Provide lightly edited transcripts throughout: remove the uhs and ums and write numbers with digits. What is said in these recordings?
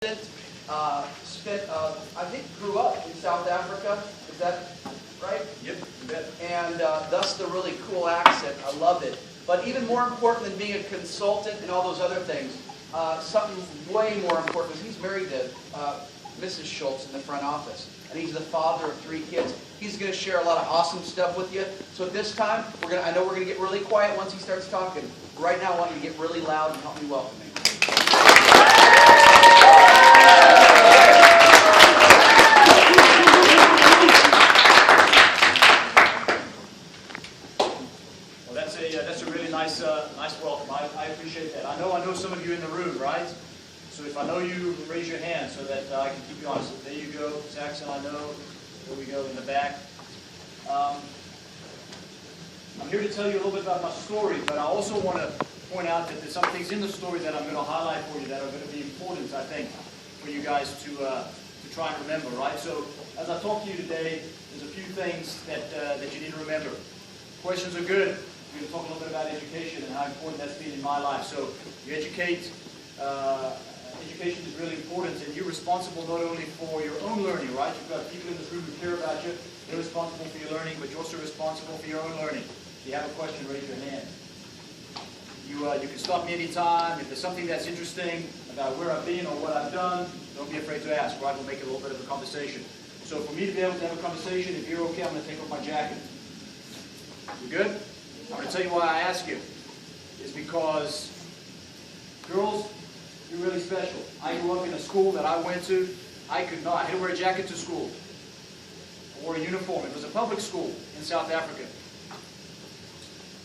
I think, grew up in South Africa. Is that right? Yep, you bet. And thus the really cool accent. I love it. But even more important than being a consultant and all those other things, something way more important is he's married to Mrs. Sueltz in the front office. And he's the father of 3 kids. He's going to share a lot of awesome stuff with you. So at this time, I know we're going to get really quiet once he starts talking. Right now, I want you to get really loud and help me welcome him. Well, that's a really nice welcome. I appreciate that. I know some of you in the room, right? So if I know you, raise your hand so that I can keep you honest. There you go, Saxon. I know. There we go in the back. I'm here to tell you a little bit about my story, but I also want to point out that there's some things in the story that I'm going to highlight for you that are going to be important, I think, for you guys to try and remember, right? So as I talk to you today, there's a few things that you need to remember. Questions are good. We're going to talk a little bit about education and how important that's been in my life. So you educate. Education is really important, and you're responsible not only for your own learning, right? You've got people in this room who care about you. They're responsible for your learning, but you're also responsible for your own learning. If you have a question, raise your hand. You can stop me anytime. If there's something that's interesting about where I've been or what I've done, don't be afraid to ask, right? We'll make it a little bit of a conversation. So for me to be able to have a conversation, if you're okay, I'm going to take off my jacket. You good? I'm going to tell you why I ask you. It's because girls, you're really special. I grew up in a school that I went to. I could not. I had to wear a jacket to school. I wore a uniform. It was a public school in South Africa.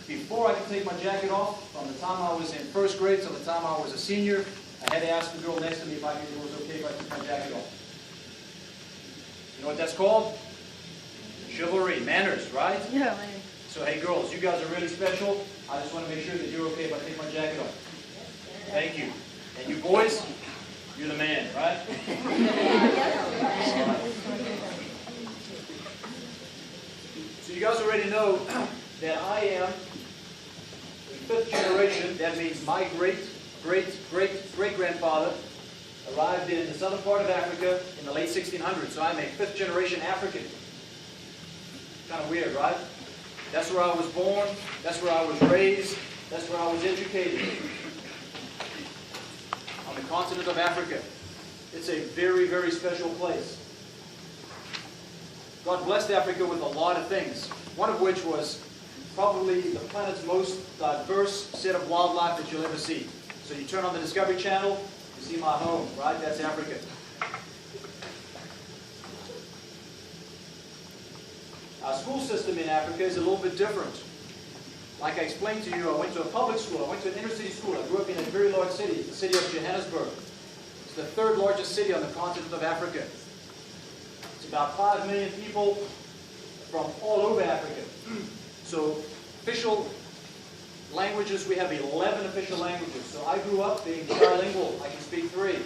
Before I could take my jacket off, from the time I was in first grade till the time I was a senior, I had to ask the girl next to me if it was okay if I took my jacket off. You know what that's called? Chivalry, manners, right? Yeah. So hey girls, you guys are really special. I just want to make sure that you're okay if I take my jacket off. Thank you. And you boys, you're the man, right? So you guys already know that I am the 5th generation. That means my great-great-great-grandfather arrived in the southern part of Africa in the late 1600s. So I'm a 5th generation African. Kind of weird, right? That's where I was born. That's where I was raised. That's where I was educated. On the continent of Africa. It's a very, very special place. God blessed Africa with a lot of things. One of which was probably the planet's most diverse set of wildlife that you'll ever see. So you turn on the Discovery Channel, you see my home, right? That's Africa. Our school system in Africa is a little bit different. Like I explained to you, I went to a public school. I went to an inner city school. I grew up in a very large city, the city of Johannesburg. It's the 3rd largest city on the continent of Africa. It's about 5 million people from all over Africa. So official languages, we have 11 official languages. So I grew up being trilingual. I can speak 3.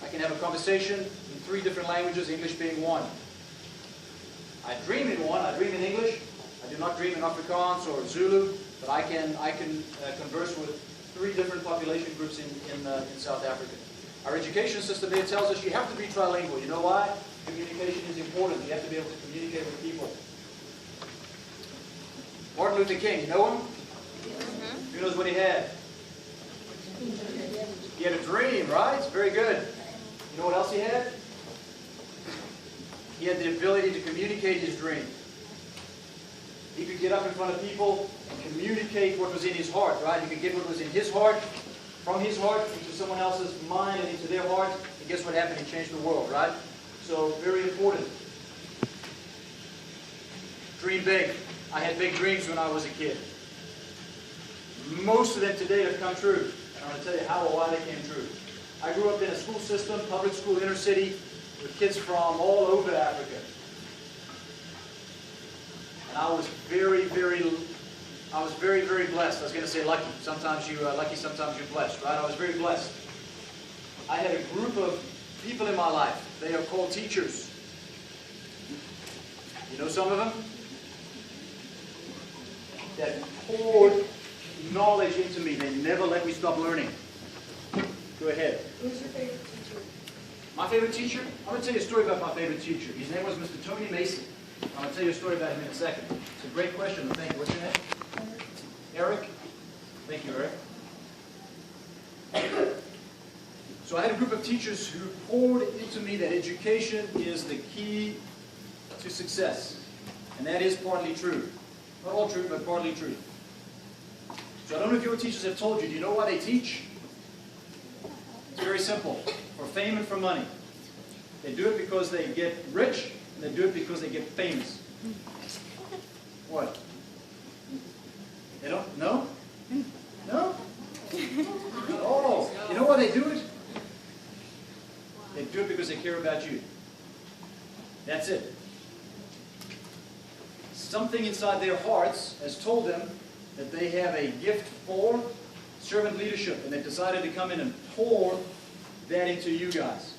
I can have a conversation in 3 different languages, English being 1. I dream in 1. I dream in English. I do not dream in Afrikaans or Zulu, but I can converse with 3 different population groups in South Africa. Our education system there tells us you have to be trilingual. You know why? Communication is important. You have to be able to communicate with people. Martin Luther King, you know him? Mm-hmm. Who knows what he had? He had a dream, right? Very good. You know what else he had? He had the ability to communicate his dream. He could get up in front of people and communicate what was in his heart, right? He could get what was in his heart, from his heart, into someone else's mind and into their heart. And guess what happened? He changed the world, right? So, very important. Dream big. I had big dreams when I was a kid. Most of them today have come true. And I'm going to tell you how or why they came true. I grew up in a school system, public school, inner city, with kids from all over Africa. And I was very, very blessed. I was going to say lucky. Sometimes you're lucky, sometimes you're blessed, right? I was very blessed. I had a group of people in my life. They are called teachers. You know some of them? That poured knowledge into me. They never let me stop learning. Go ahead. Who's your favorite teacher? My favorite teacher? I'm going to tell you a story about my favorite teacher. His name was Mr. Tony Mason. I'm going to tell you a story about him in a second. It's a great question. Thank you. What's your name? Eric. Thank you, Eric. So I had a group of teachers who poured into me that education is the key to success. And that is partly true. Not all true, but partly true. So I don't know if your teachers have told you, do you know why they teach? It's very simple. For fame and for money. They do it because they get rich, and they do it because they get famous. What? They don't? No? No? Oh, you know why they do it? They do it because they care about you. That's it. Something inside their hearts has told them that they have a gift for servant leadership, and they've decided to come in and pour that into you guys.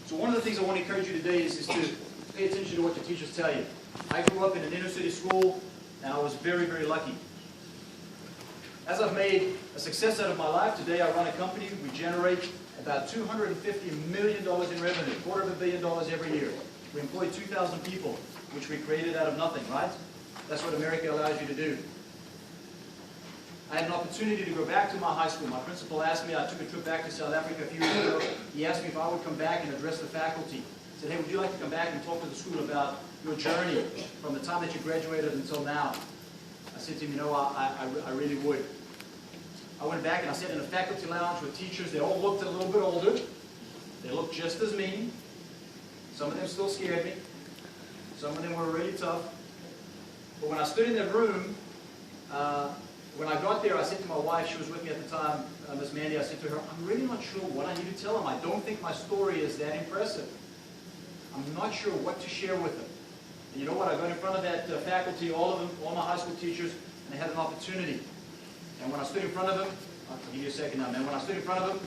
So one of the things I want to encourage you today is to pay attention to what your teachers tell you. I grew up in an inner city school, and I was very, very lucky. As I've made a success out of my life, today I run a company. We generate about $250 million in revenue, $250 million every year. We employ 2,000 people, which we created out of nothing, right? That's what America allows you to do. I had an opportunity to go back to my high school. My principal asked me, I took a trip back to South Africa a few years ago. He asked me if I would come back and address the faculty. He said, hey, would you like to come back and talk to the school about your journey from the time that you graduated until now? I said to him, you know, I really would. I went back and I sat in a faculty lounge with teachers. They all looked a little bit older. They looked just as mean. Some of them still scared me. Some of them were really tough. But when I stood in that room, when I got there, I said to my wife, she was with me at the time, Miss Mandy, I said to her, I'm really not sure what I need to tell them. I don't think my story is that impressive. I'm not sure what to share with them. And you know what? I got in front of that faculty, all of them, all my high school teachers, and they had an opportunity. And when I stood in front of them, I'll give you a second now, man. When I stood in front of them,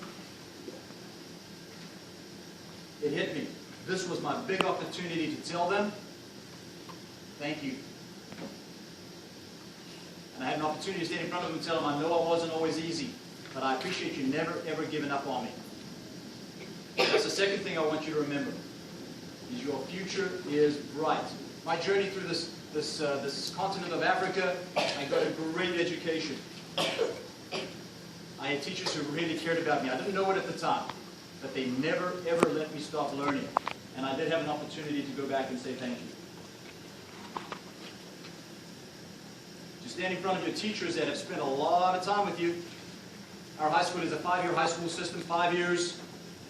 it hit me. This was my big opportunity to tell them, thank you. And I had an opportunity to stand in front of them and tell them, I know I wasn't always easy, but I appreciate you never, ever giving up on me. That's the second thing I want you to remember, is your future is bright. My journey through this continent of Africa, I got a great education. I had teachers who really cared about me. I didn't know it at the time, but they never, ever let me stop learning. And I did have an opportunity to go back and say thank you. To stand in front of your teachers that have spent a lot of time with you. Our high school is a 5-year high school system, 5 years.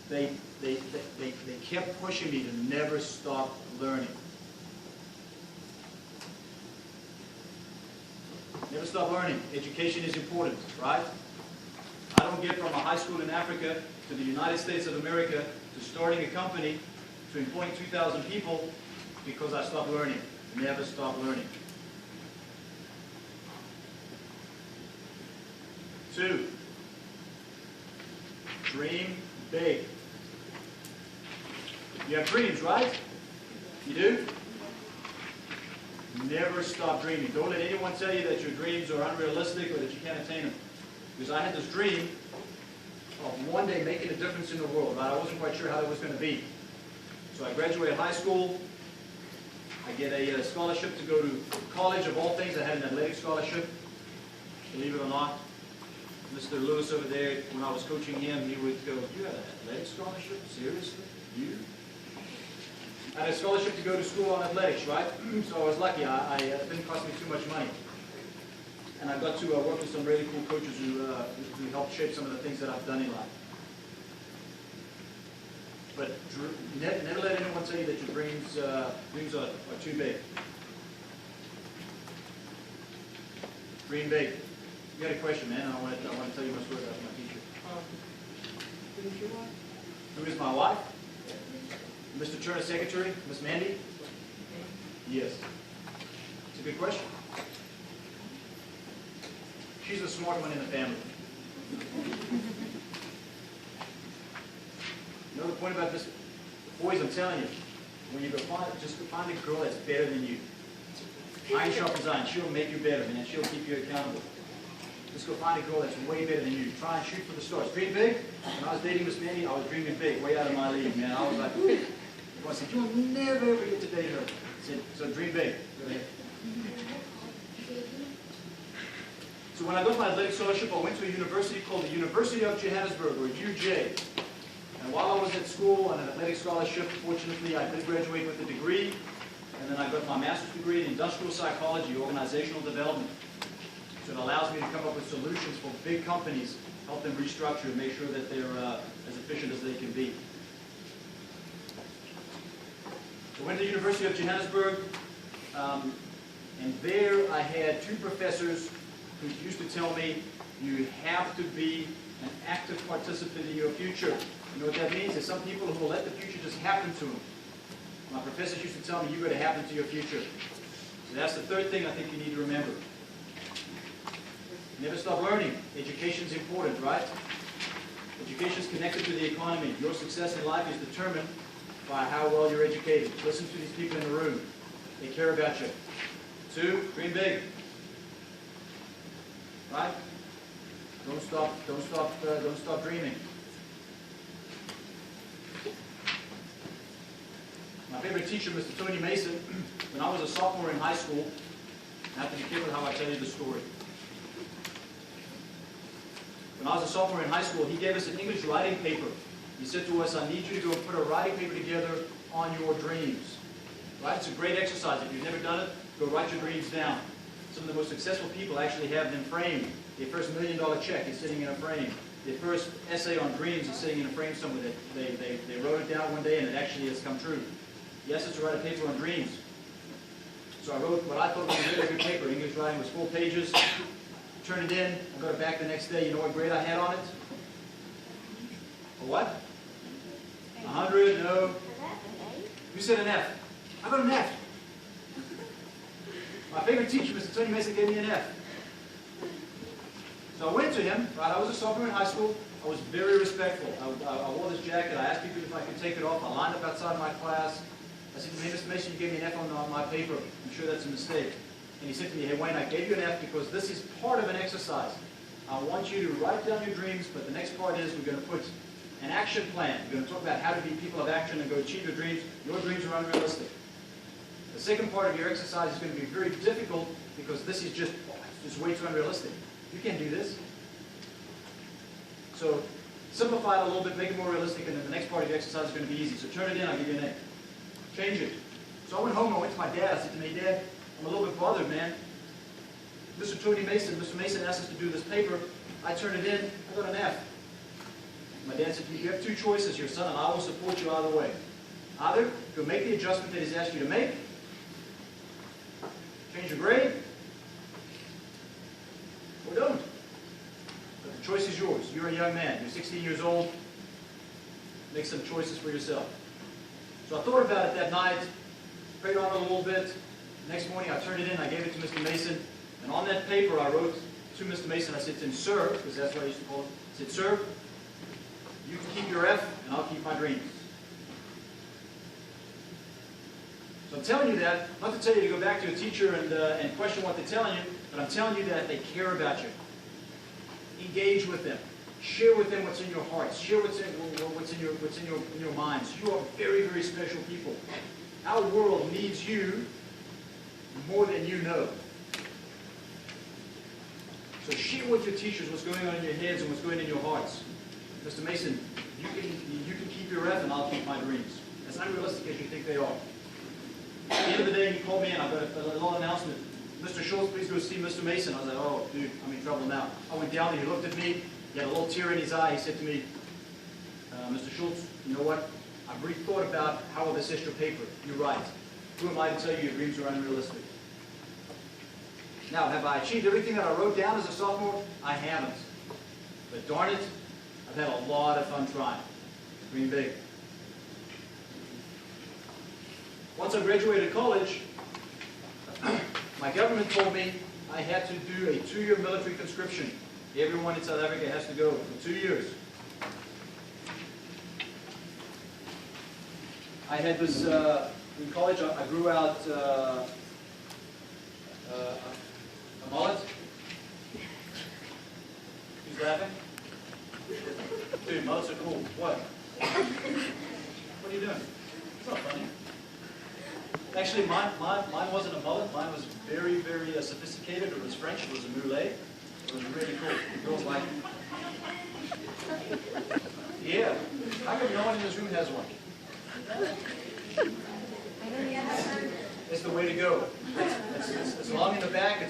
They kept pushing me to never stop learning. Never stop learning. Education is important, right? I don't get from a high school in Africa to the United States of America to starting a company to employing 2,000 people because I stopped learning. Never stop learning. 2, dream big. You have dreams, right? You do? Never stop dreaming. Don't let anyone tell you that your dreams are unrealistic or that you can't attain them. Because I had this dream of one day making a difference in the world, but I wasn't quite sure how that was going to be. So I graduated high school. I get a scholarship to go to college, of all things. I had an athletic scholarship, believe it or not. Mr. Lewis over there, when I was coaching him, he would go, you had an athletic scholarship? Seriously? You? I had a scholarship to go to school on athletics, right? So I was lucky. It didn't cost me too much money. And I got to work with some really cool coaches who helped shape some of the things that I've done in life. But never let anyone tell you that your dreams are too big. Dream big. You had a question, man. I want to tell you my story about my teacher. Who's your wife? Who is my wife? Mr. Turner's secretary, Miss Mandy? Yes. It's a good question. She's the smart one in the family. You know the point about this? Boys, I'm telling you, when you go just find a girl that's better than you. Iron sharpens iron. She'll make you better, man. She'll keep you accountable. Just go find a girl that's way better than you. Try and shoot for the stars. Dream big. When I was dating Miss Mandy, I was dreaming big, way out of my league, man. I was like, everyone said, you'll never ever get to date her. I said, so dream big. Go ahead. So when I got my athletic scholarship, I went to a university called the University of Johannesburg, or UJ. And while I was at school on an athletic scholarship, fortunately, I did graduate with a degree. And then I got my master's degree in industrial psychology, organizational development. So it allows me to come up with solutions for big companies, help them restructure and make sure that they're as efficient as they can be. So I went to the University of Johannesburg, and there I had two professors who used to tell me, you have to be an active participant in your future. You know what that means? There's some people who will let the future just happen to them. My professors used to tell me, you're going to happen to your future. So that's the third thing I think you need to remember. Never stop learning. Education's important, right? Education's connected to the economy. Your success in life is determined by how well you're educated. Listen to these people in the room. They care about you. 2, dream big. Right? Don't stop dreaming. My favorite teacher, Mr. Tony Mason, when I was a sophomore in high school, I have to be careful how I tell you the story. When I was a sophomore in high school, he gave us an English writing paper. He said to us, I need you to go put a writing paper together on your dreams. Right? It's a great exercise. If you've never done it, go write your dreams down. Some of the most successful people actually have them framed. Their first $1 million check is sitting in a frame. Their first essay on dreams is sitting in a frame somewhere. They wrote it down one day and it actually has come true. He asked us to write a paper on dreams. So I wrote what I thought was a really good paper. English writing was 4 pages. Turned it in. I got it back the next day. You know what grade I had on it? A what? 100? No. You said an F. I got an F. My favorite teacher, Mr. Tony Mason, gave me an F. So I went to him. Right, I was a sophomore in high school. I was very respectful. I wore this jacket. I asked people if I could take it off. I lined up outside my class. I said to him, Mr. Mason, you gave me an F on my paper. I'm sure that's a mistake. And he said to me, hey, Wayne, I gave you an F because this is part of an exercise. I want you to write down your dreams, but the next part is we're going to put an action plan. We're going to talk about how to be people of action and go achieve your dreams. Your dreams are unrealistic. The second part of your exercise is going to be very difficult because this is just way too unrealistic. You can't do this. So simplify it a little bit, make it more realistic, and then the next part of your exercise is going to be easy. So turn it in, I'll give you an A. Change it. So I went home, I went to my dad, I said to me, Dad, I'm a little bit bothered, man. Mr. Tony Mason, Mr. Mason asked us to do this paper. I turned it in, I got an F. My dad said to me, you have 2 choices here, son, and I will support you either way. Either go make the adjustment that he's asked you to make, change your grade, or don't. But the choice is yours. You're a young man. You're 16 years old. Make some choices for yourself. So I thought about it that night, prayed on it a little bit. Next morning I turned it in, I gave it to Mr. Mason, and on that paper I wrote to Mr. Mason, I said to him, sir, because that's what I used to call him, I said, sir, you can keep your F, and I'll keep my dreams. So I'm telling you that, not to tell you to go back to a teacher and question what they're telling you, but I'm telling you that they care about you. Engage with them. Share with them what's in your hearts. Share what's in your minds. You are very, very special people. Our world needs you more than you know. So share with your teachers what's going on in your heads and what's going on in your hearts. Mr. Mason, you can keep your F and I'll keep my dreams. As unrealistic as you think they are. At the end of the day, he called me and I got a little announcement. Mr. Sueltz, please go see Mr. Mason. I was like, oh, dude, I'm in trouble now. I went down there, he looked at me, he had a little tear in his eye. He said to me, Mr. Sueltz, you know what? I've really thought about how I'll assist your paper. You're right. Who am I to tell you your dreams are unrealistic? Now, have I achieved everything that I wrote down as a sophomore? I haven't. But darn it, I've had a lot of fun trying. Dream big. Once I graduated college, my government told me I had to do a 2-year military conscription. Everyone in South Africa has to go for 2 years. I had this, in college I grew out a mullet. laughing? Dude, mullets are cool. What? What are you doing? It's not funny. Actually, mine wasn't a mullet. Mine was very, very sophisticated. It was French. It was a mulet. It was really cool. Girls like it. Yeah. How come no one in this room has one? It's the way to go. It's long in the back.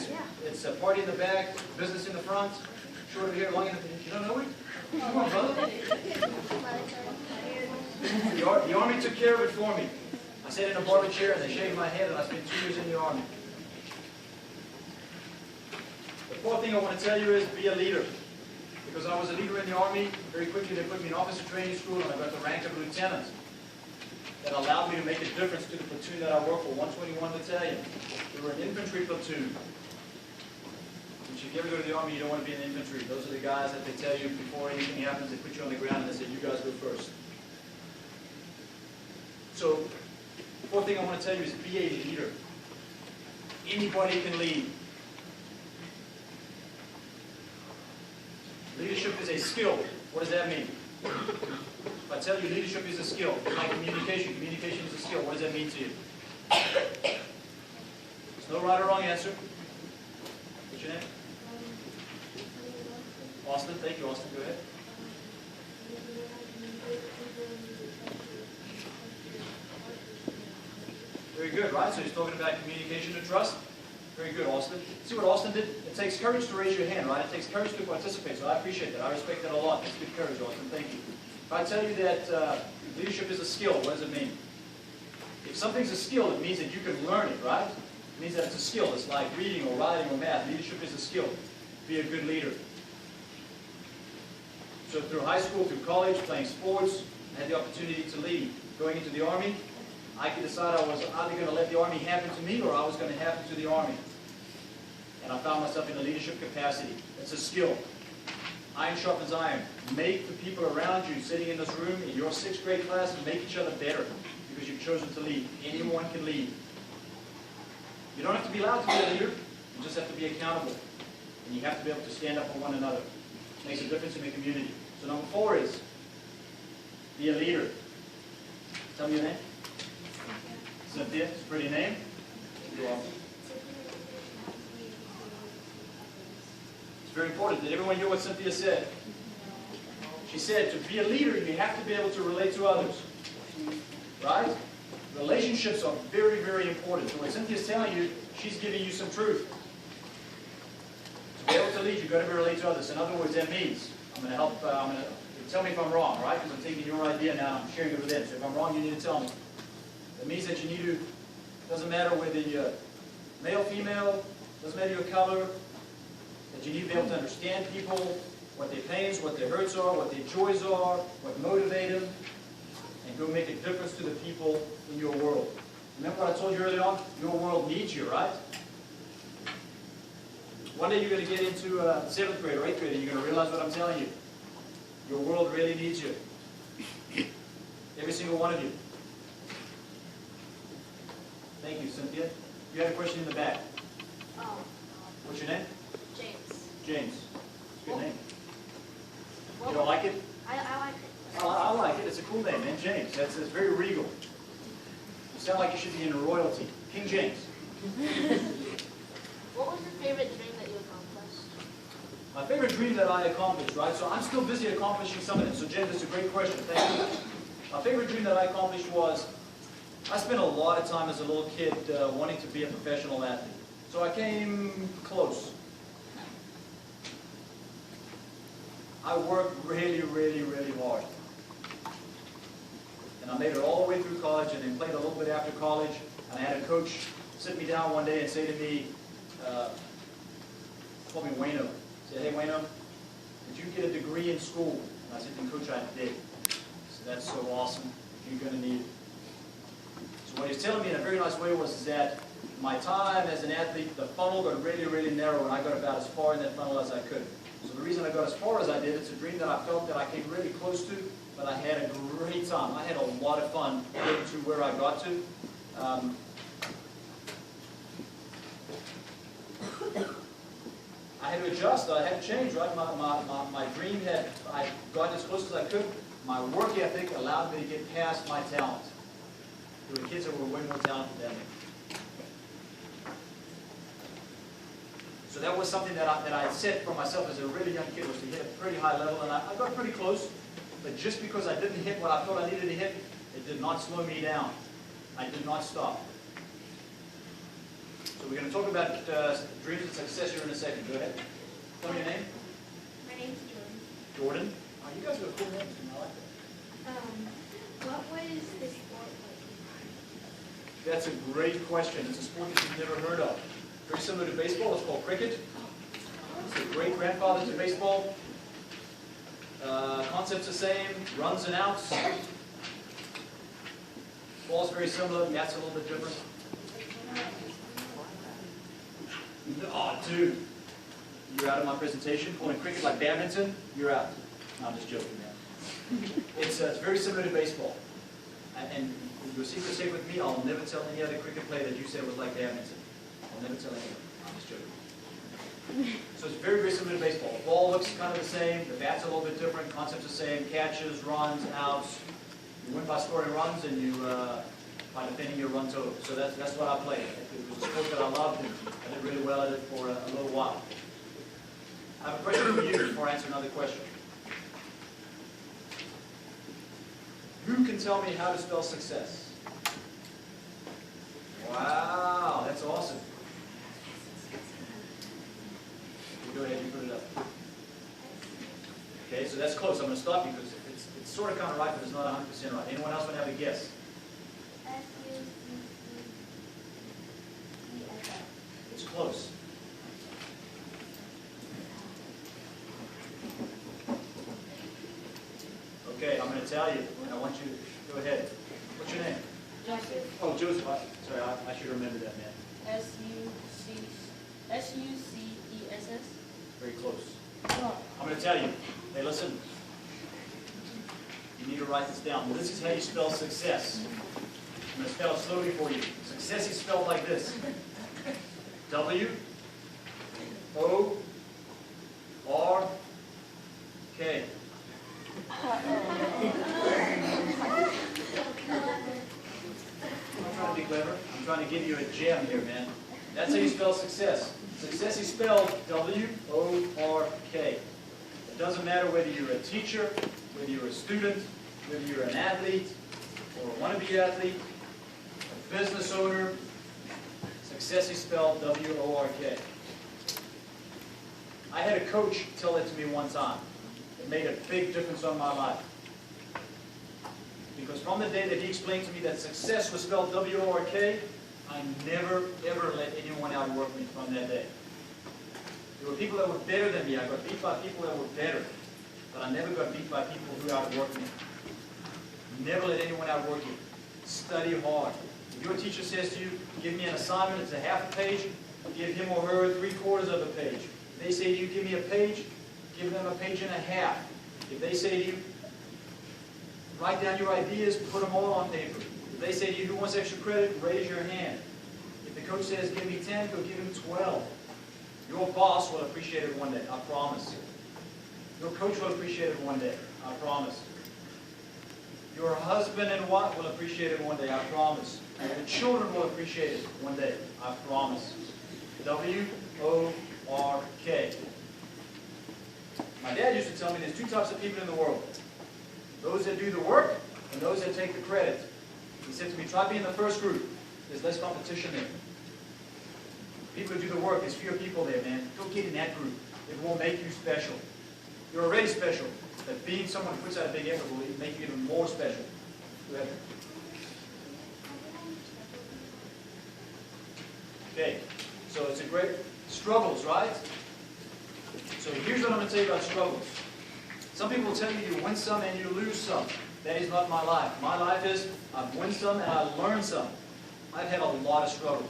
It's a party in the back. Business in the front. Short over here. Long in the. You don't know it? Come on, brother. The army took care of it for me. I sat in a barber chair and they shaved my head, and I spent 2 years in the army. The fourth thing I want to tell you is be a leader. Because I was a leader in the army, very quickly they put me in officer training school and I got the rank of lieutenant. That allowed me to make a difference to the platoon that I worked for, 121 Battalion. We were an infantry platoon. Which if you ever go to the army, you don't want to be in the infantry. Those are the guys that they tell you before anything happens, they put you on the ground and they say, you guys go first. So, the fourth thing I want to tell you is be a leader. Anybody can lead. Leadership is a skill. What does that mean? If I tell you leadership is a skill, like communication is a skill, what does that mean to you? There's no right or wrong answer. What's your name? Austin. Thank you, Austin. Go ahead. Very good, right? So he's talking about communication and trust. Very good, Austin. See what Austin did? It takes courage to raise your hand, right? It takes courage to participate, so I appreciate that. I respect that a lot. That's good courage, Austin. Thank you. If I tell you that leadership is a skill, what does it mean? If something's a skill, it means that you can learn it, right? It means that it's a skill. It's like reading or writing or math. Leadership is a skill. Be a good leader. So through high school, through college, playing sports, I had the opportunity to lead. Going into the Army, I could decide I was either going to let the Army happen to me or I was going to happen to the Army. And I found myself in a leadership capacity. It's a skill. Iron sharpens iron. Make the people around you sitting in this room, in your 6th grade class, make each other better because you've chosen to lead. Anyone can lead. You don't have to be allowed to be a leader. You just have to be accountable. And you have to be able to stand up for one another. It makes a difference in the community. So number 4 is be a leader. Tell me your name. Cynthia. It's a pretty name. You're welcome. It's very important that everyone hear what Cynthia said. She said to be a leader, you have to be able to relate to others. Right? Relationships are very, very important. So what Cynthia's telling you, she's giving you some truth. To be able to lead, you've got to relate to others. In other words, that means, I'm going to help, tell me if I'm wrong, right? Because I'm taking your idea now and I'm sharing it with them. So if I'm wrong, you need to tell me. It means that you need to, doesn't matter whether you're male, female, doesn't matter your color, that you need to be able to understand people, what their pains, what their hurts are, what their joys are, what motivate them, and go make a difference to the people in your world. Remember what I told you earlier on? Your world needs you, right? One day you're going to get into 7th grade or 8th grade and you're going to realize what I'm telling you. Your world really needs you. Every single one of you. Thank you, Cynthia. You had a question in the back. What's your name? James. James. Good name. Well, You don't like it? I like it. I like it. It's a cool name, man. James. It's very regal. You sound like you should be in royalty. King James. What was your favorite dream that you accomplished? My favorite dream that I accomplished, right? So I'm still busy accomplishing some of them. So Jen, that's a great question. Thank you. My favorite dream that I accomplished was, I spent a lot of time as a little kid wanting to be a professional athlete. So I came close. I worked really, really, really hard. And I made it all the way through college and then played a little bit after college. And I had a coach sit me down one day and say to me, call me Wayno. He said, hey Wayno, did you get a degree in school? And I said, Coach, I did. He said, that's so awesome. You're going to need it. So what he was telling me in a very nice way was that my time as an athlete, the funnel got really, really narrow and I got about as far in that funnel as I could. So the reason I got as far as I did, it's a dream that I felt that I came really close to, but I had a great time. I had a lot of fun getting to where I got to. I had to adjust, I had to change, right? My dream had, I got as close as I could. My work ethic allowed me to get past my talent. There were kids that were way more talented than me. So that was something that I had set for myself as a really young kid, was to hit a pretty high level, and I got pretty close. But just because I didn't hit what I thought I needed to hit, it did not slow me down. I did not stop. So we're going to talk about dreams and success here in a second. Go ahead. Tell me your name. My name's Jordan. Jordan. Oh, you guys got cool names. I like that. What was the sport like? That's a great question. It's a sport that you've never heard of. Very similar to baseball. It's called cricket. It's a great grandfather to baseball. Concept's the same. Runs and outs. Ball's very similar. Bat's a little bit different. Oh, dude. You're out of my presentation. Calling cricket like badminton, you're out. No, I'm just joking, man. It's very similar to baseball. And your secret safe with me, I'll never tell any other cricket player that you said was like badminton. I'll never tell anyone. I'm just joking. So it's very, very similar to baseball. The ball looks kind of the same. The bat's a little bit different. Concept's the same. Catches, runs, outs. You win by scoring runs, and you by defending your run total. So that's what I played. It was a sport that I loved, and I did really well at it for a little while. I have a question for you before I answer another question. Who can tell me how to spell success? Wow, that's awesome. Go ahead, you put it up. Okay, so that's close. I'm going to stop you because it's sort of kind of right, but it's not 100% right. Anyone else want to have a guess? It's close. Okay, I'm going to tell you, and I want you to go ahead. What's your name? Joseph. Oh, Joseph. Sorry, I should remember that, man. S-U-C-E-S-S. Very close. Oh. I'm going to tell you. Hey, listen. You need to write this down. Well, this is how you spell success. I'm going to spell it slowly for you. Success is spelled like this. W-O-R-K. I'm trying to be clever. I'm trying to give you a gem here, man. That's how you spell success. Success is spelled W-O-R-K. It doesn't matter whether you're a teacher, whether you're a student, whether you're an athlete, or a wannabe athlete, a business owner. Success is spelled W-O-R-K. I had a coach tell it to me one time. It made a big difference on my life. Because from the day that he explained to me that success was spelled W-O-R-K, I never, ever let anyone outwork me from that day. There were people that were better than me. I got beat by people that were better. But I never got beat by people who outworked me. Never let anyone outwork you. Study hard. If your teacher says to you, give me an assignment, it's a half a page, give him or her 3/4 of a page. If they say to you, give me a page, give them a page and a half. If they say to you, write down your ideas, put them all on paper. If they say to you, who wants extra credit, raise your hand. If the coach says, give me 10, go give him 12. Your boss will appreciate it one day, I promise. Your coach will appreciate it one day, I promise. Your husband and wife will appreciate it one day, I promise. Your children will appreciate it one day, I promise. W-O-R-K. My dad used to tell me there's two types of people in the world. Those that do the work and those that take the credit. He said to me, try being in the first group. There's less competition there. People who do the work, there's fewer people there, man. Don't get in that group. It won't make you special. You're already special. But being someone who puts out a big effort will make you even more special. Go ahead. Okay, so it's a great struggles, right? So here's what I'm going to tell you about struggles. Some people will tell you you win some and you lose some. That is not my life. My life is I've won some and I learned some. I've had a lot of struggles.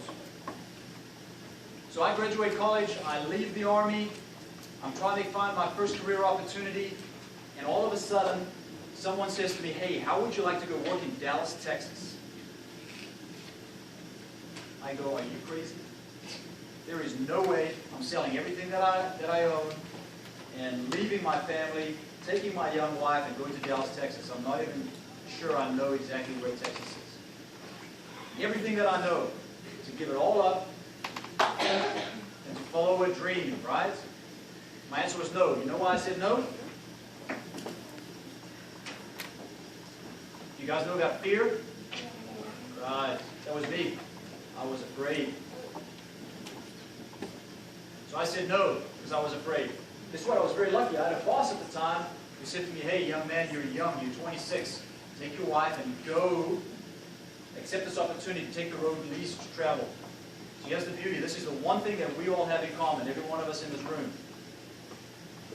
So I graduate college, I leave the Army, I'm trying to find my first career opportunity, and all of a sudden, someone says to me, hey, how would you like to go work in Dallas, Texas? I go, are you crazy? There is no way I'm selling everything that I own and leaving my family, taking my young wife and going to Dallas, Texas. I'm not even sure I know exactly where Texas is. Everything that I know, to give it all up and to follow a dream, right? My answer was no. You know why I said no? You guys know about fear? Right. That was me. I was afraid. So I said no, because I was afraid. Guess what? I was very lucky. I had a boss at the time who said to me, hey, young man, you're young, you're 26. Take your wife and go accept this opportunity to take the road least to travel. So here's the beauty. This is the one thing that we all have in common, every one of us in this room.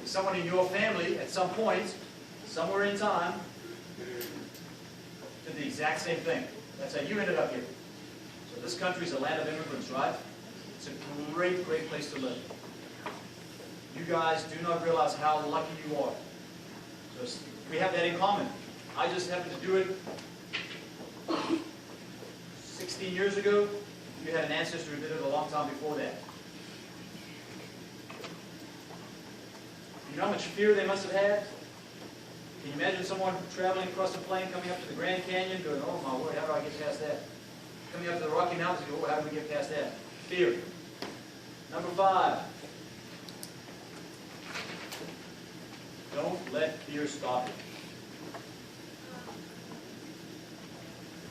Someone in your family, at some point, somewhere in time, did the exact same thing. That's how you ended up here. So this country is a land of immigrants, right? It's a great, great place to live. You guys do not realize how lucky you are. So we have that in common. I just happened to do it 16 years ago. You had an ancestor who did it a long time before that. You know how much fear they must have had? Can you imagine someone traveling across the plain, coming up to the Grand Canyon, going, oh my word, how do I get past that? Coming up to the Rocky Mountains, going, oh, how do we get past that? Fear. Number 5. Don't let fear stop you.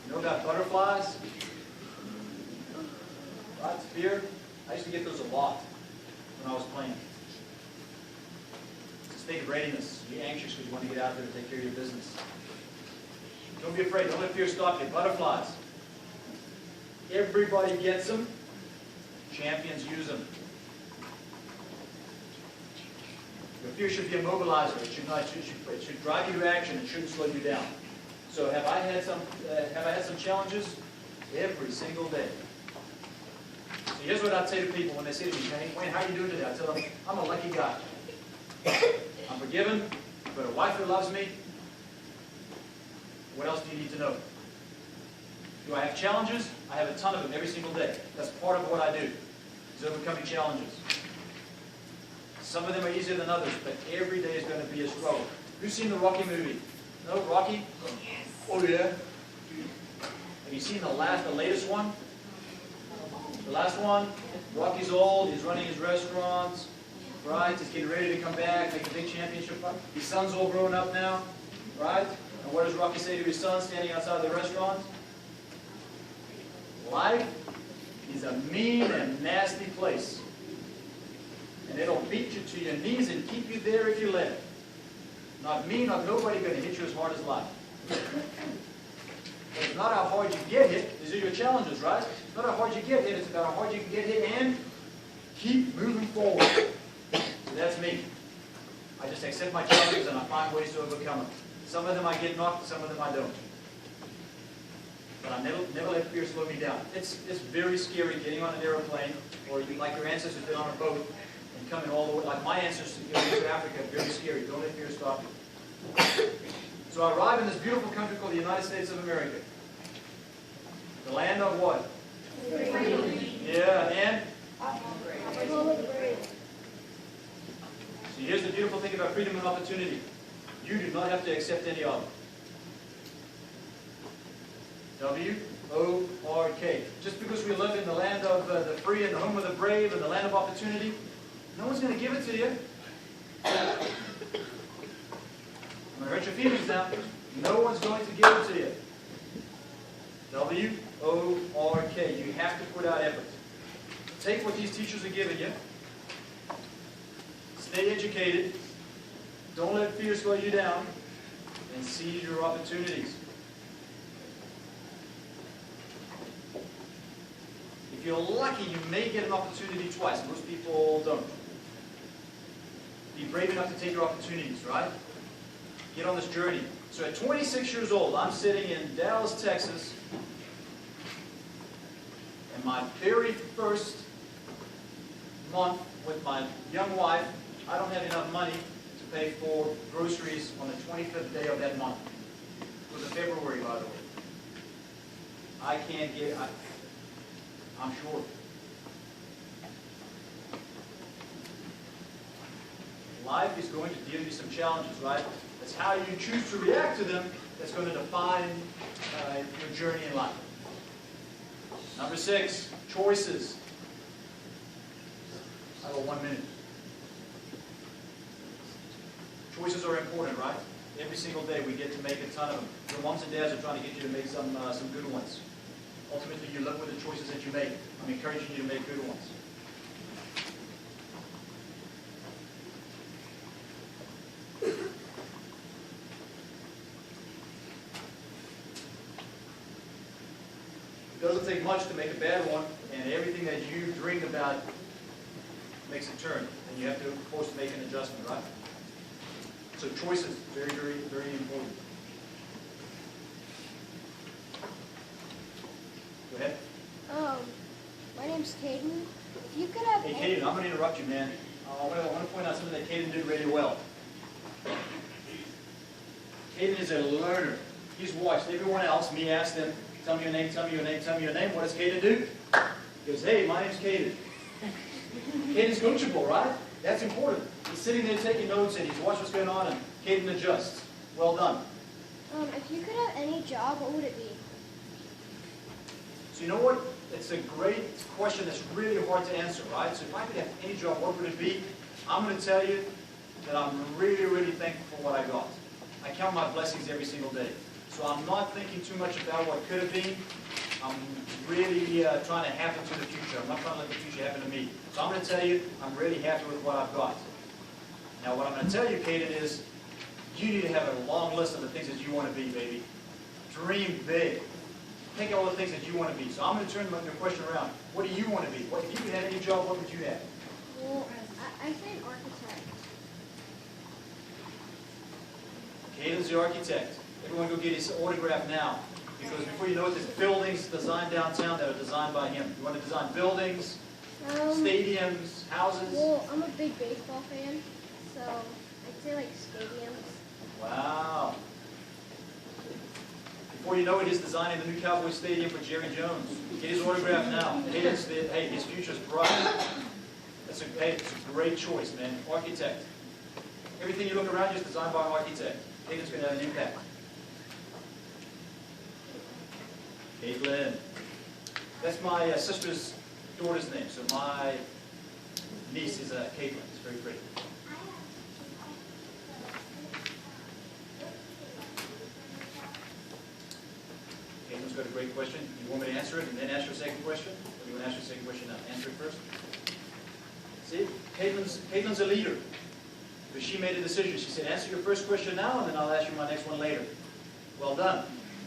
You know about butterflies? Right? Fear? I used to get those a lot when I was playing. It's a state of readiness. You're anxious because you want to get out there and take care of your business. Don't be afraid. Don't let fear stop you. Butterflies. Everybody gets them. Champions use them. Your fear should be a mobilizer. It should not. It should drive you to action. It shouldn't slow you down. So have I had some challenges? Every single day. So here's what I'd say to people when they say to me, hey, Wayne, how are you doing today? I tell them, I'm a lucky guy. I'm forgiven. I've got a wife who loves me. What else do you need to know? Do I have challenges? I have a ton of them every single day. That's part of what I do, is overcoming challenges. Some of them are easier than others, but every day is going to be a struggle. Who's seen the Rocky movie? No, Rocky? Yes. Oh, yeah? Have you seen the latest one? The last one? Rocky's old, he's running his restaurants, right? He's getting ready to come back, make a big championship run. His son's all grown up now, right? And what does Rocky say to his son standing outside the restaurant? Life is a mean and nasty place. And it'll beat you to your knees and keep you there if you let it. Not me, not nobody going to hit you as hard as life. But it's not how hard you get hit. These are your challenges, right? It's not how hard you get hit. It's about how hard you can get hit and keep moving forward. So that's me. I just accept my challenges and I find ways to overcome them. Some of them I get knocked, some of them I don't. But I never let fear slow me down. It's very scary getting on an airplane, or like your ancestors did on a boat, and coming all the way, like my ancestors going to Africa, very scary. Don't let fear stop you. So I arrive in this beautiful country called the United States of America. The land of what? Freedom. Yeah, and? So here's the beautiful thing about freedom and opportunity. You do not have to accept any of them. W-O-R-K. Just because we live in the land of the free and the home of the brave and the land of opportunity, no one's going to give it to you. I'm going to hurt your feelings now. No one's going to give it to you. W-O-R-K. You have to put out effort. Take what these teachers are giving you. Stay educated. Don't let fear slow you down. And seize your opportunities. If you're lucky, you may get an opportunity twice. Most people don't. Be brave enough to take your opportunities, right? Get on this journey. So at 26 years old, I'm sitting in Dallas, Texas, and my very first month with my young wife, I don't have enough money to pay for groceries on the 25th day of that month. It was a February, by the way. I'm short. Life is going to give you some challenges, right? It's how you choose to react to them that's going to define your journey in life. Number 6, choices. I got 1 minute. Choices are important, right? Every single day we get to make a ton of them. Your moms and dads are trying to get you to make some good ones. Ultimately, you live with the choices that you make. I'm encouraging you to make good ones. It doesn't take much to make a bad one, and everything that you dreamed about makes a turn. And you have to, of course, make an adjustment, right? So choices, very, very, very important. Go ahead. My name's Caden. If you could have... Hey, Caden, I'm going to interrupt you, man. I want to point out something that Caden did really well. Caden is a learner. He's watched everyone else. Me ask them, tell me your name, tell me your name, tell me your name. What does Caden do? He goes, hey, my name's Caden. Caden's coachable, right? That's important. He's sitting there taking notes and he's watching what's going on and Caden adjusts. Well done. If you could have any job, what would it be? So you know what? It's a great question that's really hard to answer, right? So if I could have any job, what would it be? I'm going to tell you that I'm really, really thankful for what I got. I count my blessings every single day. So I'm not thinking too much about what could have been. I'm really trying to happen to the future. I'm not trying to let the future happen to me. So I'm going to tell you, I'm really happy with what I've got. Now what I'm going to tell you, Caden, is you need to have a long list of the things that you want to be, baby. Dream big. Think of all the things that you want to be. So I'm going to turn your question around. What do you want to be? If you could have any job, what would you have? Well, I say an architect. Caden's the architect. Everyone go get his autograph now. Because before you know it, there's buildings designed downtown that are designed by him. You want to design buildings, stadiums, houses? Well, I'm a big baseball fan, so I'd say like stadiums. Wow. Before you know it, he's designing the new Cowboy Stadium for Jerry Jones. Get his autograph now. Hey, his future's bright. It's a great choice, man. Architect. Everything you look around you is designed by an architect. Caden's going to have an impact. Caitlin. That's my sister's daughter's name. So my niece is Caitlin. It's very pretty. Caitlin's got a great question. You want me to answer it and then ask your second question? Or do you want to ask your second question now? Answer it first. See, Caitlin's a leader. But she made a decision. She said, answer your first question now, and then I'll ask you my next one later. Well done.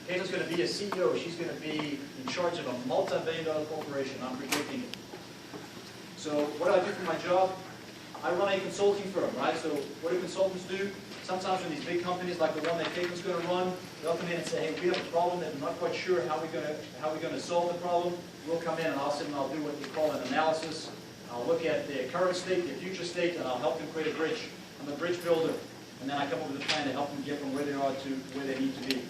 Caitlin's going to be a CEO. She's going to be in charge of a multi-billion-dollar corporation. I'm predicting it. So what do I do for my job? I run a consulting firm, right? So what do consultants do? Sometimes when these big companies, like the one that Caitlin's going to run, they'll come in and say, hey, we have a problem that we're not quite sure how we're going to solve the problem. We'll come in and I'll sit and I'll do what we call an analysis. I'll look at their current state, their future state, and I'll help them create a bridge. I'm a bridge builder. And then I come up with a plan to help them get from where they are to where they need to be.